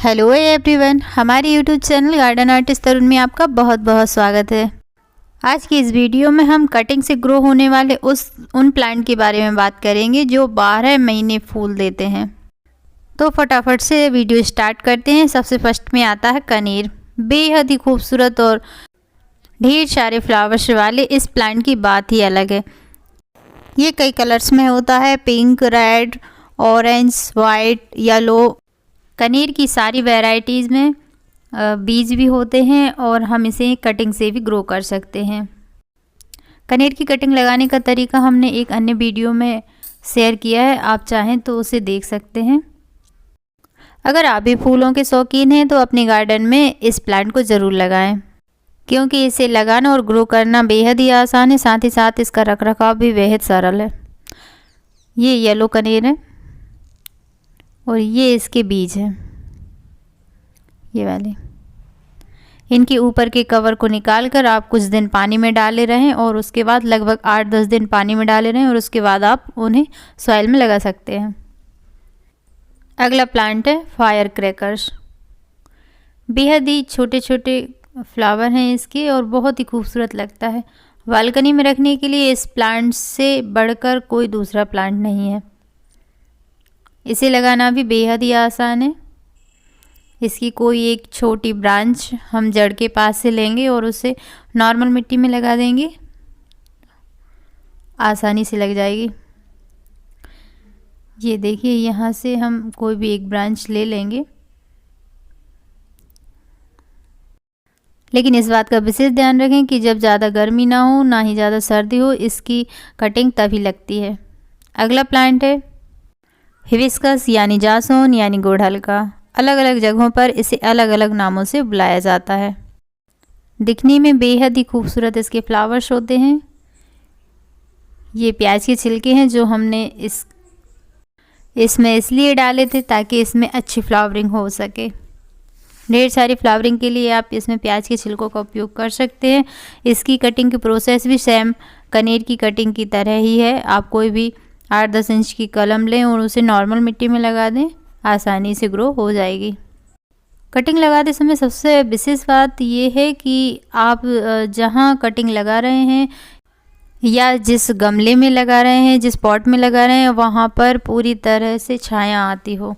Hello everyone, हमारे YouTube channel garden artist तरुण में आपका बहुत बहुत स्वागत है। आज की इस वीडियो में हम कटिंग से ग्रो होने वाले उन प्लांट के बारे में बात करेंगे जो 12 महीने फूल देते हैं। तो फटाफट से वीडियो स्टार्ट करते हैं। सबसे फर्स्ट में आता है कनेर। बेहद ही खूबसूरत और ढेर सारे फ्लावर्स वाले इस प्लांट की बात ही अलग है। ये कई कलर्स में होता है, pink, red, orange, white, yellow. कनेर की सारी वैरायटीज़ में बीज भी होते हैं और हम इसे कटिंग से भी ग्रो कर सकते हैं। कनेर की कटिंग लगाने का तरीका हमने एक अन्य वीडियो में शेयर किया है, आप चाहें तो उसे देख सकते हैं। अगर आप भी फूलों के शौकीन हैं तो अपने गार्डन में इस प्लांट को ज़रूर लगाएं, क्योंकि इसे लगाना और ग्रो करना बेहद ही आसान है। साथ ही साथ इसका रखरखाव भी बेहद सरल है। ये येलो कनेर है और ये इसके बीज हैं, ये वाले। इनके ऊपर के कवर को निकालकर आप कुछ दिन पानी में डाले रहें और उसके बाद लगभग 8-10 दिन पानी में डाले रहें और उसके बाद आप उन्हें सॉइल में लगा सकते हैं। अगला प्लांट है फायर क्रैकर्स। बेहद ही छोटे छोटे फ्लावर हैं इसके और बहुत ही खूबसूरत लगता है। बालकनी में रखने के लिए इस प्लांट से बढ़कर कोई दूसरा प्लांट नहीं है। इसे लगाना भी बेहद ही आसान है। इसकी कोई एक छोटी ब्रांच हम जड़ के पास से लेंगे और उसे नॉर्मल मिट्टी में लगा देंगे, आसानी से लग जाएगी। ये देखिए, यहाँ से हम कोई भी एक ब्रांच ले लेंगे, लेकिन इस बात का विशेष ध्यान रखें कि जब ज़्यादा गर्मी ना हो ना ही ज़्यादा सर्दी हो, इसकी कटिंग तभी लगती है। अगला प्लांट है हिबिस्कस यानी जासून यानी गुड़हल का। अलग अलग जगहों पर इसे अलग अलग नामों से बुलाया जाता है। दिखने में बेहद ही खूबसूरत इसके फ्लावर्स होते हैं। ये प्याज के छिलके हैं जो हमने इसमें इसलिए डाले थे ताकि इसमें अच्छी फ्लावरिंग हो सके। ढेर सारी फ्लावरिंग के लिए आप इसमें प्याज के छिलकों का उपयोग कर सकते हैं। इसकी कटिंग की प्रोसेस भी सेम कनेर की कटिंग की तरह ही है। आप कोई भी 8-10 इंच की कलम लें और उसे नॉर्मल मिट्टी में लगा दें, आसानी से ग्रो हो जाएगी। कटिंग लगाते समय सबसे विशेष बात ये है कि आप जहां कटिंग लगा रहे हैं या जिस गमले में लगा रहे हैं, जिस पॉट में लगा रहे हैं, वहां पर पूरी तरह से छाया आती हो।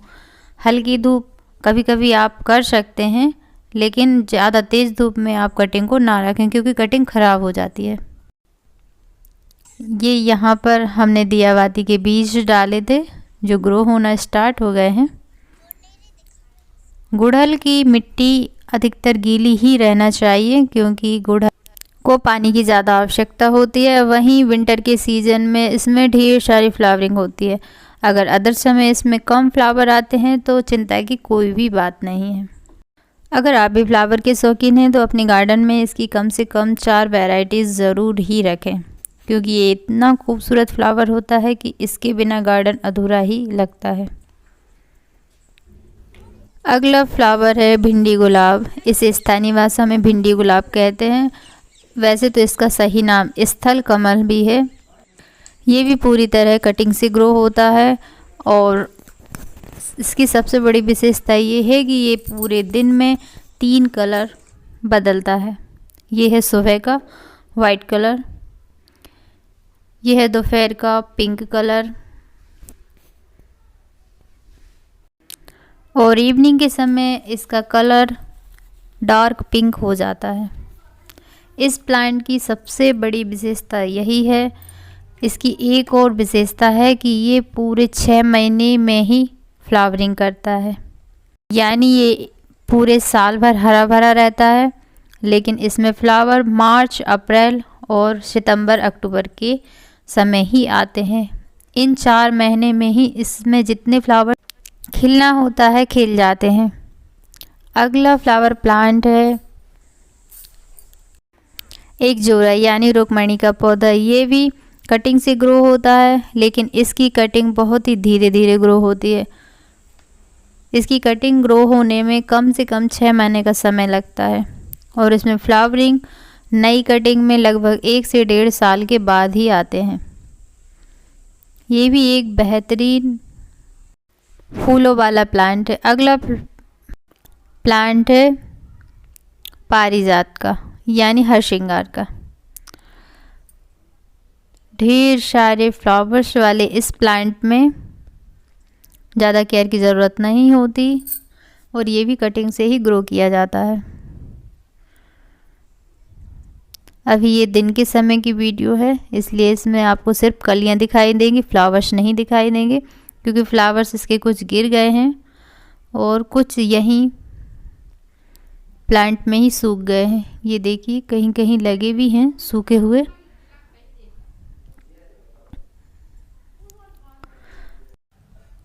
हल्की धूप कभी कभी आप कर सकते हैं, लेकिन ज़्यादा तेज़ धूप में आप कटिंग को ना रखें क्योंकि कटिंग ख़राब हो जाती है। ये यहाँ पर हमने दियाबाती के बीज डाले थे जो ग्रो होना स्टार्ट हो गए हैं। गुड़हल की मिट्टी अधिकतर गीली ही रहना चाहिए क्योंकि गुड़हल को पानी की ज़्यादा आवश्यकता होती है। वहीं विंटर के सीज़न में इसमें ढेर सारी फ्लावरिंग होती है। अगर अदर समय इसमें कम फ्लावर आते हैं तो चिंता की कोई भी बात नहीं है। अगर आप भी फ्लावर के शौकीन हैं तो अपने गार्डन में इसकी कम से कम 4 वैरायटीज़ ज़रूर ही रखें, क्योंकि ये इतना खूबसूरत फ्लावर होता है कि इसके बिना गार्डन अधूरा ही लगता है। अगला फ्लावर है भिंडी गुलाब। इसे स्थानीय भाषा में भिंडी गुलाब कहते हैं। वैसे तो इसका सही नाम स्थल कमल भी है। ये भी पूरी तरह कटिंग से ग्रो होता है और इसकी सबसे बड़ी विशेषता ये है कि ये पूरे दिन में 3 कलर बदलता है। ये है सुबह का वाइट कलर, यह है दोपहर का पिंक कलर और इवनिंग के समय इसका कलर डार्क पिंक हो जाता है। इस प्लांट की सबसे बड़ी विशेषता यही है। इसकी एक और विशेषता है कि ये पूरे 6 महीने में ही फ्लावरिंग करता है, यानी ये पूरे साल भर हरा भरा रहता है। लेकिन इसमें फ्लावर मार्च, अप्रैल और सितंबर, अक्टूबर के समय ही आते हैं। इन 4 महीने में ही इसमें जितने फ्लावर खिलना होता है खिल जाते हैं। अगला फ्लावर प्लांट है एक जोड़ा यानी रुक्मणी का पौधा। ये भी कटिंग से ग्रो होता है, लेकिन इसकी कटिंग बहुत ही धीरे धीरे ग्रो होती है। इसकी कटिंग ग्रो होने में कम से कम 6 महीने का समय लगता है और इसमें फ्लावरिंग नई कटिंग में लगभग 1 से 1.5 साल के बाद ही आते हैं। ये भी एक बेहतरीन फूलों वाला प्लांट है। अगला प्लांट है पारिजात का, यानी हरसिंगार का। ढेर सारे फ्लावर्स वाले इस प्लांट में ज़्यादा केयर की ज़रूरत नहीं होती और ये भी कटिंग से ही ग्रो किया जाता है। अभी ये दिन के समय की वीडियो है, इसलिए इसमें आपको सिर्फ कलियां दिखाई देंगी, फ्लावर्स नहीं दिखाई देंगे, क्योंकि फ्लावर्स इसके कुछ गिर गए हैं और कुछ यहीं प्लांट में ही सूख गए हैं। ये देखिए कहीं कहीं लगे भी हैं सूखे हुए।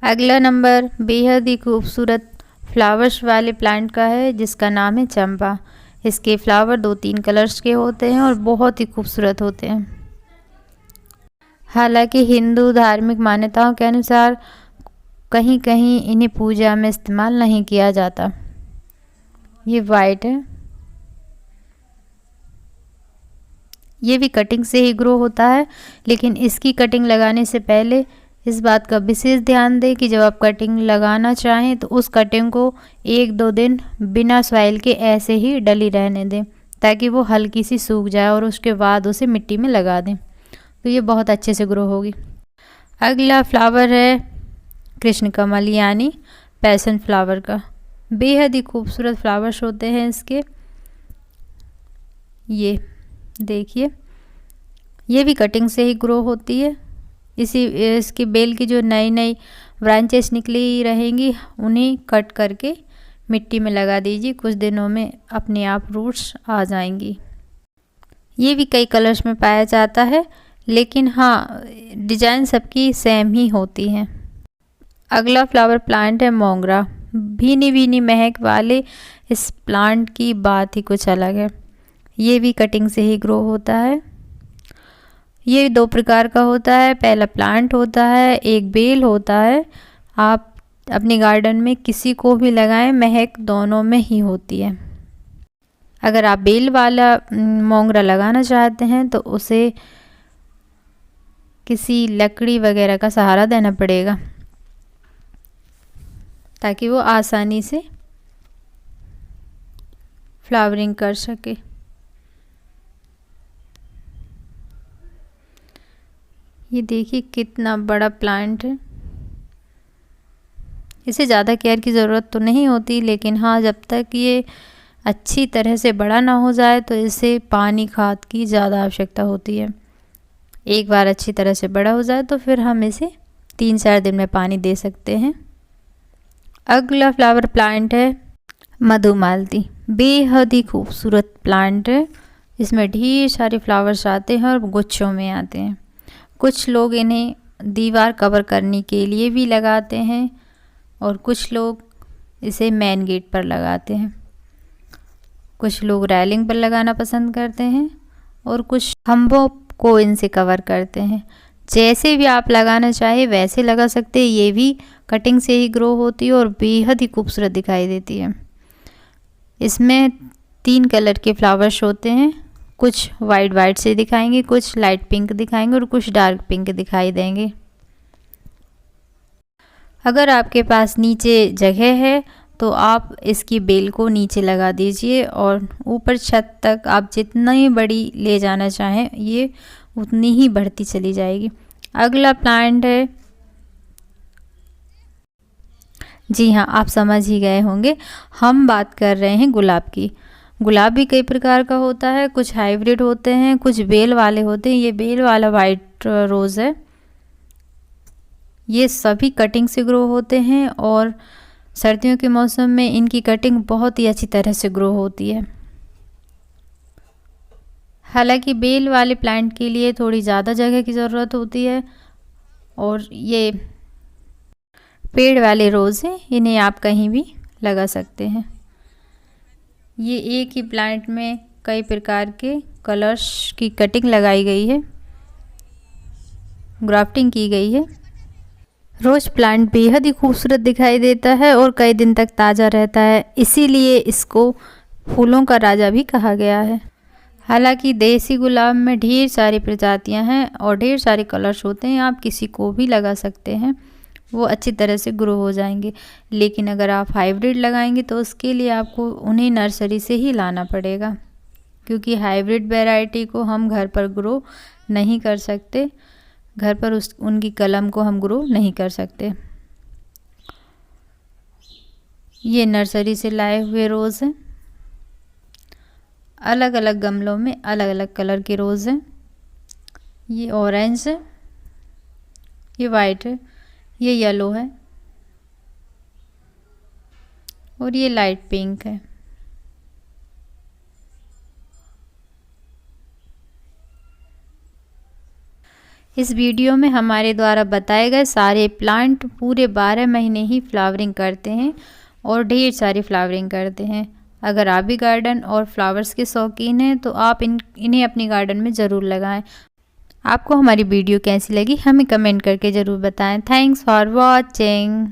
अगला नंबर बेहद ही खूबसूरत फ्लावर्स वाले प्लांट का है, जिसका नाम है चंपा। इसके फ्लावर 2-3 कलर्स के होते हैं और बहुत ही खूबसूरत होते हैं। हालांकि हिंदू धार्मिक मान्यताओं के अनुसार कहीं कहीं इन्हें पूजा में इस्तेमाल नहीं किया जाता। ये वाइट है, ये भी कटिंग से ही ग्रो होता है, लेकिन इसकी कटिंग लगाने से पहले इस बात का विशेष ध्यान दें कि जब आप कटिंग लगाना चाहें तो उस कटिंग को 1-2 दिन बिना सॉइल के ऐसे ही डली रहने दें, ताकि वो हल्की सी सूख जाए और उसके बाद उसे मिट्टी में लगा दें, तो ये बहुत अच्छे से ग्रो होगी। अगला फ्लावर है कृष्ण कमल, यानी पैशन फ्लावर का। बेहद ही खूबसूरत फ्लावर्स होते हैं इसके। ये देखिए, ये भी कटिंग से ही ग्रो होती है। इसकी बेल की जो नई नई ब्रांचेस निकली रहेंगी उन्हें कट करके मिट्टी में लगा दीजिए, कुछ दिनों में अपने आप रूट्स आ जाएंगी। ये भी कई कलर्स में पाया जाता है, लेकिन हाँ डिजाइन सबकी सेम ही होती हैं। अगला फ्लावर प्लांट है मोगरा। भीनी भीनी महक वाले इस प्लांट की बात ही कुछ अलग है। ये भी कटिंग से ही ग्रो होता है। ये 2 प्रकार का होता है, पहला प्लांट होता है, एक बेल होता है। आप अपने गार्डन में किसी को भी लगाएं, महक दोनों में ही होती है। अगर आप बेल वाला मोगरा लगाना चाहते हैं तो उसे किसी लकड़ी वगैरह का सहारा देना पड़ेगा, ताकि वो आसानी से फ्लावरिंग कर सके। ये देखिए कितना बड़ा प्लांट है। इसे ज़्यादा केयर की ज़रूरत तो नहीं होती, लेकिन हाँ जब तक ये अच्छी तरह से बड़ा ना हो जाए तो इसे पानी खाद की ज़्यादा आवश्यकता होती है। एक बार अच्छी तरह से बड़ा हो जाए तो फिर हम इसे 3-4 दिन में पानी दे सकते हैं। अगला फ्लावर प्लांट है मधुमालती। बेहद ही खूबसूरत प्लांट है। इसमें ढेर सारे फ्लावर्स आते हैं और गुच्छों में आते हैं। कुछ लोग इन्हें दीवार कवर करने के लिए भी लगाते हैं और कुछ लोग इसे मेन गेट पर लगाते हैं। कुछ लोग रेलिंग पर लगाना पसंद करते हैं और कुछ खंभों को इनसे कवर करते हैं। जैसे भी आप लगाना चाहे वैसे लगा सकते हैं। ये भी कटिंग से ही ग्रो होती है और बेहद ही खूबसूरत दिखाई देती है। इसमें 3 कलर के फ्लावर्स होते हैं, कुछ वाइट से दिखाएंगे, कुछ लाइट पिंक दिखाएंगे और कुछ डार्क पिंक दिखाई देंगे। अगर आपके पास नीचे जगह है तो आप इसकी बेल को नीचे लगा दीजिए और ऊपर छत तक आप जितनी बड़ी ले जाना चाहें ये उतनी ही बढ़ती चली जाएगी। अगला प्लांट है, जी हाँ आप समझ ही गए होंगे, हम बात कर रहे हैं गुलाब की। गुलाब भी कई प्रकार का होता है, कुछ हाइब्रिड होते हैं, कुछ बेल वाले होते हैं। ये बेल वाला वाइट रोज़ है। ये सभी कटिंग से ग्रो होते हैं और सर्दियों के मौसम में इनकी कटिंग बहुत ही अच्छी तरह से ग्रो होती है। हालांकि बेल वाले प्लांट के लिए थोड़ी ज़्यादा जगह की ज़रूरत होती है और ये पेड़ वाले रोज़ हैं, इन्हें आप कहीं भी लगा सकते हैं। ये एक ही प्लांट में कई प्रकार के कलर्स की कटिंग लगाई गई है, ग्राफ्टिंग की गई है। रोज़ प्लांट बेहद ही खूबसूरत दिखाई देता है और कई दिन तक ताज़ा रहता है, इसीलिए इसको फूलों का राजा भी कहा गया है। हालांकि देसी गुलाब में ढेर सारी प्रजातियां हैं और ढेर सारे कलर्स होते हैं, आप किसी को भी लगा सकते हैं। वो अच्छी तरह से ग्रो हो जाएंगे। लेकिन अगर आप हाइब्रिड लगाएंगे तो उसके लिए आपको उन्हें नर्सरी से ही लाना पड़ेगा, क्योंकि हाइब्रिड वैरायटी को हम घर पर ग्रो नहीं कर सकते, घर पर उनकी कलम को हम ग्रो नहीं कर सकते। ये नर्सरी से लाए हुए रोज़ हैं, अलग अलग गमलों में अलग अलग कलर के रोज़ हैं। ये ऑरेंज है, ये वाइट है, ये येलो है और ये लाइट पिंक है। इस वीडियो में हमारे द्वारा बताए गए सारे प्लांट पूरे 12 महीने ही फ्लावरिंग करते हैं और ढेर सारी फ्लावरिंग करते हैं। अगर आप भी गार्डन और फ्लावर्स के शौकीन हैं तो आप इन्हें अपने गार्डन में ज़रूर लगाएं। आपको हमारी वीडियो कैसी लगी हमें कमेंट करके ज़रूर बताएं। Thanks for watching.